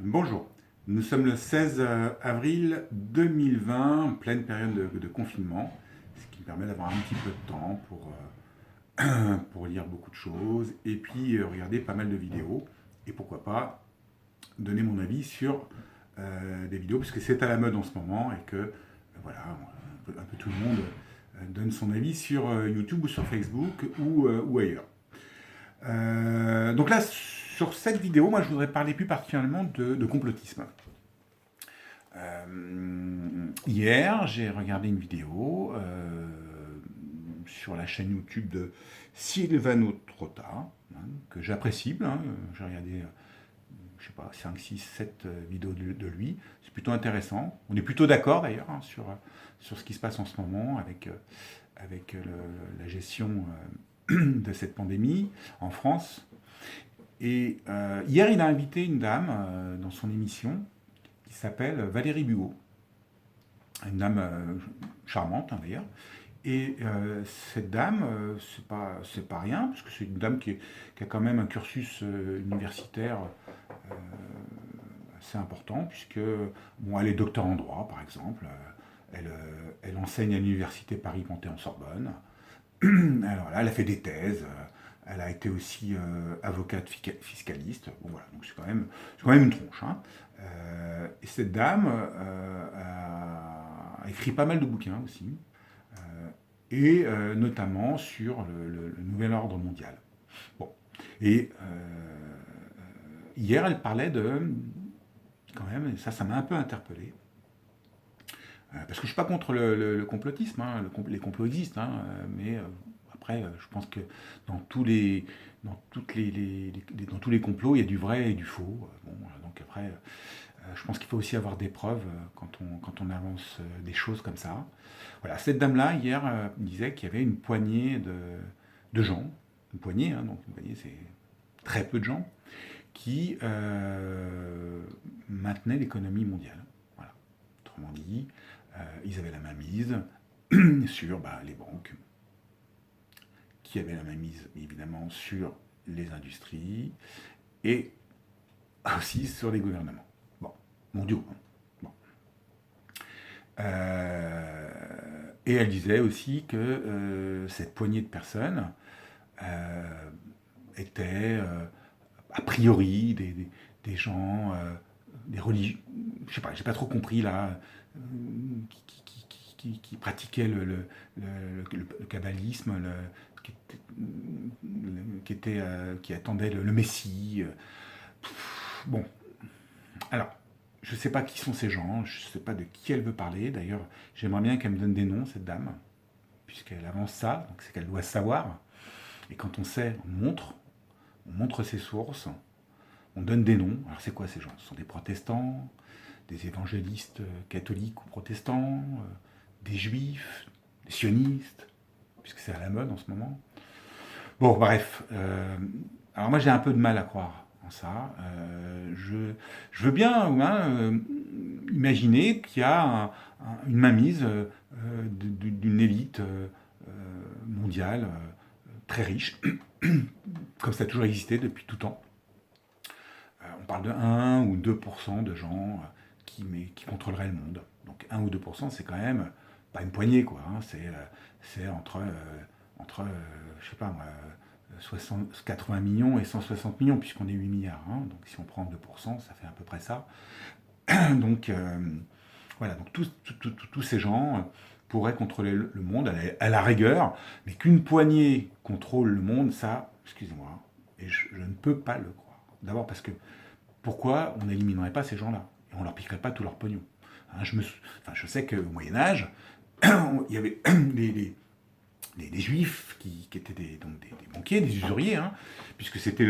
Bonjour, nous sommes le 16 avril 2020, en pleine période de confinement, ce qui me permet d'avoir un petit peu de temps pour lire beaucoup de choses et puis regarder pas mal de vidéos et pourquoi pas donner mon avis sur des vidéos, puisque c'est à la mode en ce moment et que voilà, un peu tout le monde donne son avis sur YouTube ou sur Facebook ou ailleurs. Donc là, sur cette vidéo, moi je voudrais parler plus particulièrement de complotisme. Hier, j'ai regardé une vidéo sur la chaîne YouTube de Silvano Trotta, que j'apprécie. J'ai regardé, je sais pas, 5, 6, 7 vidéos de lui. C'est plutôt intéressant. On est plutôt d'accord d'ailleurs sur ce qui se passe en ce moment avec la gestion de cette pandémie en France. Et hier, il a invité une dame dans son émission qui s'appelle Valérie Bugot, une dame charmante d'ailleurs. Et cette dame, c'est pas rien, parce que c'est une dame qui a quand même un cursus universitaire euh, assez important, puisque bon, elle est docteur en droit, par exemple. Elle enseigne à l'université Paris-Panthéon-Sorbonne. Alors là, elle a fait des thèses. Elle a été aussi avocate fiscaliste. Bon, voilà, donc c'est quand même une tronche. Hein. Et cette dame a écrit pas mal de bouquins aussi, et notamment sur le nouvel ordre mondial. Bon. Et hier, elle parlait quand même, et ça m'a un peu interpellé, parce que je ne suis pas contre le complotisme, hein, les complots existent, hein, mais après, je pense que dans tous les, dans tous les complots, il y a du vrai et du faux. Bon, donc après, je pense qu'il faut aussi avoir des preuves quand on avance des choses comme ça. Voilà, cette dame-là, hier, disait qu'il y avait une poignée de gens, une poignée, hein, donc une poignée, c'est très peu de gens, qui maintenaient l'économie mondiale. Voilà. Autrement dit, ils avaient la main mise sur les banques, qui avaient la main mise évidemment sur les industries et aussi sur les gouvernements. Bon, mondiaux. Hein. Bon. Et elle disait aussi que cette poignée de personnes étaient a priori des gens, des religieux, je sais pas, j'ai pas trop compris là, qui pratiquaient le kabbalisme, qui attendaient le Messie. Bon, alors, je ne sais pas qui sont ces gens, je ne sais pas de qui elle veut parler. D'ailleurs, j'aimerais bien qu'elle me donne des noms, cette dame, puisqu'elle avance ça, donc c'est qu'elle doit savoir. Et quand on sait, on montre ses sources, on donne des noms. Alors c'est quoi ces gens? Ce sont des protestants, des évangélistes catholiques ou protestants, des juifs, des sionistes, puisque c'est à la mode en ce moment. Bon, bref. Alors moi j'ai un peu de mal à croire en ça. Je veux bien imaginer qu'il y a une mainmise d'une élite mondiale très riche, comme ça a toujours existé depuis tout temps. On parle de 1 ou 2% de gens qui contrôleraient le monde. Donc 1 ou 2%, c'est quand même pas une poignée, quoi. Hein. C'est entre je sais pas moi, 80 millions et 160 millions, puisqu'on est 8 milliards. Hein. Donc si on prend 2%, ça fait à peu près ça. Donc voilà, donc tous ces gens pourraient contrôler le monde à la rigueur, mais qu'une poignée contrôle le monde, ça, excusez-moi, et je ne peux pas le croire. D'abord parce que pourquoi on n'éliminerait pas ces gens-là et on leur piquerait pas tout leur pognon? Hein, je sais qu'au Moyen-Âge, il y avait les juifs qui étaient donc des banquiers, des usuriers, hein, puisque c'était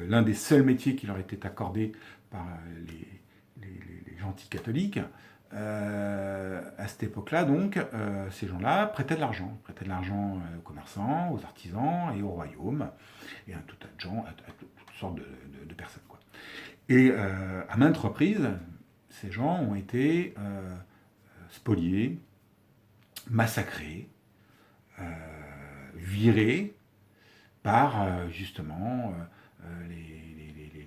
l'un des seuls métiers qui leur était accordé par les gentils catholiques. À cette époque-là, donc, ces gens-là prêtaient de l'argent. Ils prêtaient de l'argent aux commerçants, aux artisans et au royaume, et à tout un tas de gens, à toutes sortes de personnes. Quoi. Et à maintes reprises, ces gens ont été spoliés, massacrés, virés par justement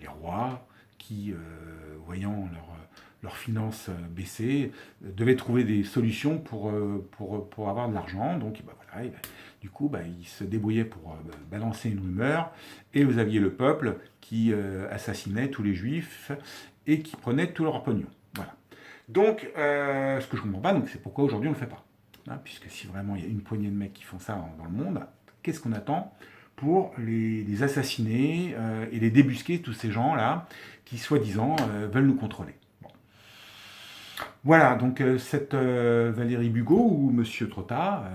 les rois qui, voyant leurs finances baisser, devaient trouver des solutions pour avoir de l'argent. Donc voilà, du coup, ils se débrouillaient pour balancer une rumeur, et vous aviez le peuple qui assassinait tous les juifs et qui prenait tout leur pognon. Voilà. Donc, ce que je ne comprends pas, donc, c'est pourquoi aujourd'hui on ne le fait pas. Hein, puisque si vraiment il y a une poignée de mecs qui font ça dans le monde, qu'est-ce qu'on attend pour les assassiner et les débusquer, tous ces gens-là qui, soi-disant, veulent nous contrôler. Bon. Voilà, donc cette Valérie Bugeaud ou Monsieur Trotta,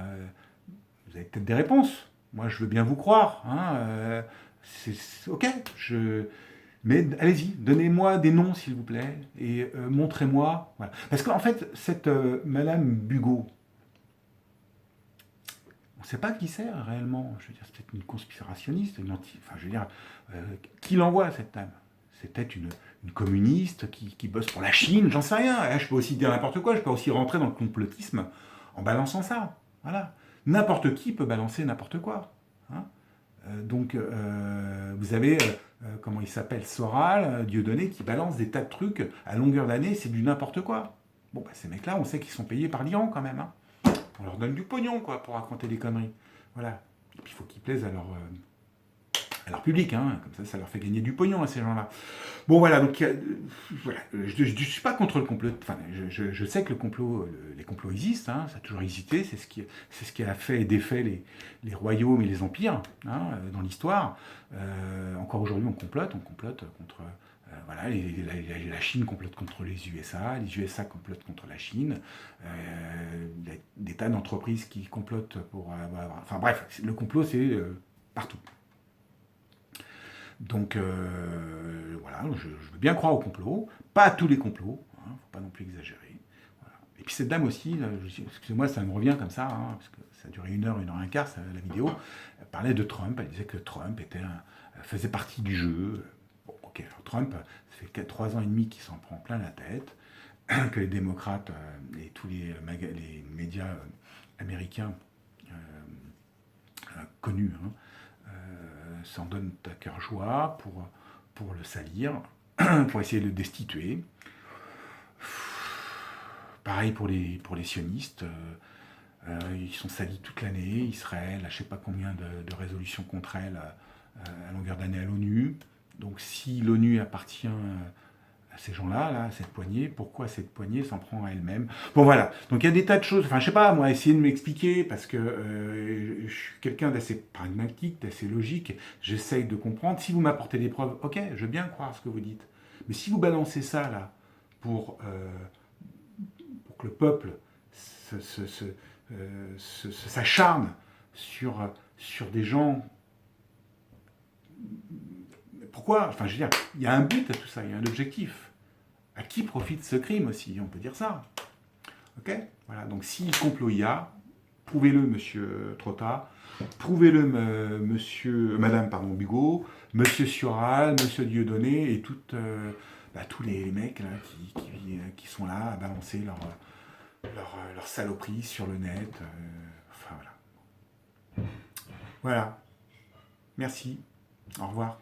vous avez peut-être des réponses. Moi, je veux bien vous croire. Hein, ok, mais allez-y, donnez-moi des noms, s'il vous plaît, et montrez-moi. Voilà. Parce qu'en fait, cette Madame Bugeaud, on ne sait pas qui c'est réellement. Je veux dire, c'est peut-être une conspirationniste, enfin, je veux dire, qui l'envoie, cette dame? C'est peut-être une communiste qui bosse pour la Chine, j'en sais rien. Je peux aussi dire n'importe quoi, je peux aussi rentrer dans le complotisme en balançant ça. Voilà. N'importe qui peut balancer n'importe quoi. Hein. Donc, vous avez, comment il s'appelle, Soral, Dieudonné, qui balance des tas de trucs à longueur d'année, c'est du n'importe quoi. Bon, ces mecs-là, on sait qu'ils sont payés par l'Iran quand même. Hein. On leur donne du pognon, quoi, pour raconter des conneries. Voilà. Et puis, il faut qu'ils plaisent à leur public, hein. Comme ça leur fait gagner du pognon à ces gens-là. Bon, voilà, donc, voilà. Je ne suis pas contre le complot. Enfin, je sais que les complots existent, hein, ça a toujours existé, c'est ce qui a fait et défait les royaumes et les empires, hein, dans l'histoire. Encore aujourd'hui, on complote contre... voilà, la Chine complote contre les USA complotent contre la Chine, il y a des tas d'entreprises qui complotent pour avoir... Enfin bref, le complot, c'est partout. Donc voilà, je veux bien croire au complot, pas à tous les complots, hein, faut pas non plus exagérer. Voilà. Et puis cette dame aussi, excusez-moi, ça me revient comme ça, hein, parce que ça a duré 1 heure, 1 heure et quart, la vidéo, elle parlait de Trump, elle disait que Trump faisait partie du jeu. Bon, ok, alors Trump, ça fait 3 ans et demi qu'il s'en prend plein la tête, que les démocrates et tous les médias américains connus, hein, s'en donnent à cœur joie pour le salir, pour essayer de le destituer. Pareil pour les sionistes, ils sont salis toute l'année, Israël, je ne sais pas combien de résolutions contre elle à longueur d'année à l'ONU. Donc si l'ONU appartient à ces gens-là, à cette poignée, pourquoi cette poignée s'en prend à elle-même? Bon voilà, donc il y a des tas de choses, enfin je sais pas, moi, essayez de m'expliquer, parce que je suis quelqu'un d'assez pragmatique, d'assez logique, j'essaye de comprendre. Si vous m'apportez des preuves, ok, je veux bien croire ce que vous dites. Mais si vous balancez ça, là, pour que le peuple s'acharne sur des gens... Pourquoi? Enfin, je veux dire, il y a un but à tout ça, il y a un objectif. À qui profite ce crime aussi? On peut dire ça. Ok? Voilà, donc si complot il y a, prouvez-le, monsieur Trotta, prouvez-le, madame Bugeaud, monsieur Sioral, monsieur Dieudonné, et tous les mecs là, qui sont là à balancer leur saloperie sur le net. Enfin, voilà. Voilà. Merci. Au revoir.